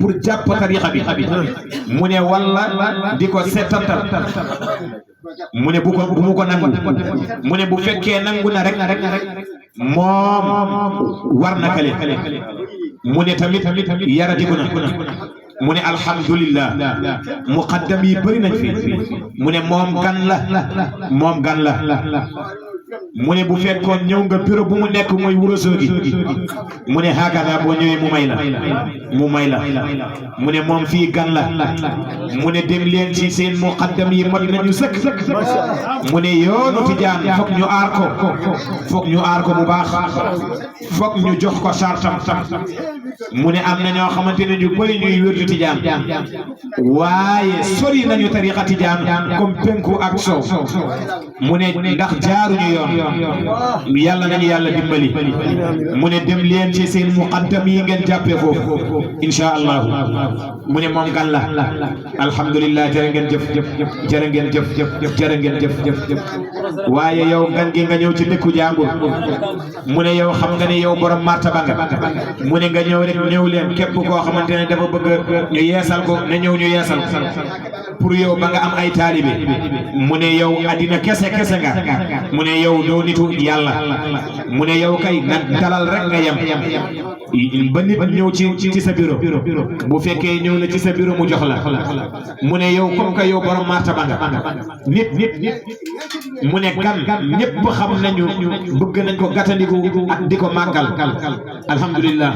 pour jàpp tarixa bi mu ne walla di ko seetatal mu ne bu mu ko nangu mu ne bu fekkee nangu na rek moom war na kale mu ne tamit yaradiku na mu ne alhamdulillah muqaddam yi bëri nañ fi mu ne moom gan la mu ne bu fekkoon ñëw nga bureau bu mu nekk mooy Ourossogui mu ne hakada boo ñëwee mu may la mu ne moom fii gan la mu ne dem leen ci seen muqaddam yi mot nañu sëkk mu ne yoonu tijaan foog ñu aar ko bu baax foog ñu jox ko sartam mu ne am na ñoo xamante ne ñu bëri ñuy wérdu tijaan waaye sori nañu tariqa tijaan comme penku ak sow mu ne ndax jaaruñu yoon yàlla nañu yàlla dimbali mu ne dem leen ci seen muqaddam yi ngeen jàppee foofu insha allah mu ne moom gan la alhamdulillah jërë ngeen jëf waaye yow gan gi nga ñëw ci dëkku jàmbur mu ne yow xam nga ne yow borom martaba nga mu ne nga ñëw rek ñëw leen képp koo xamante ne dafa bëgg ñu yeesal ko ne ñëw ñu yeesal pour yow ba nga am ay taalibe mu ne yow addina kese nga mu ne yow doo nitu yàlla mu ne yow kay nga dalal rek nga yem ba nit ñëw ci sa bureau bu fekkee ñëw na ci sa bureau mu jox la mu ne yow comme que yow borom martaba nga nit mu ne gan ñëpp xam nañu bëgg nañ ko gàttandiku ak di ko màggal alhamdulillah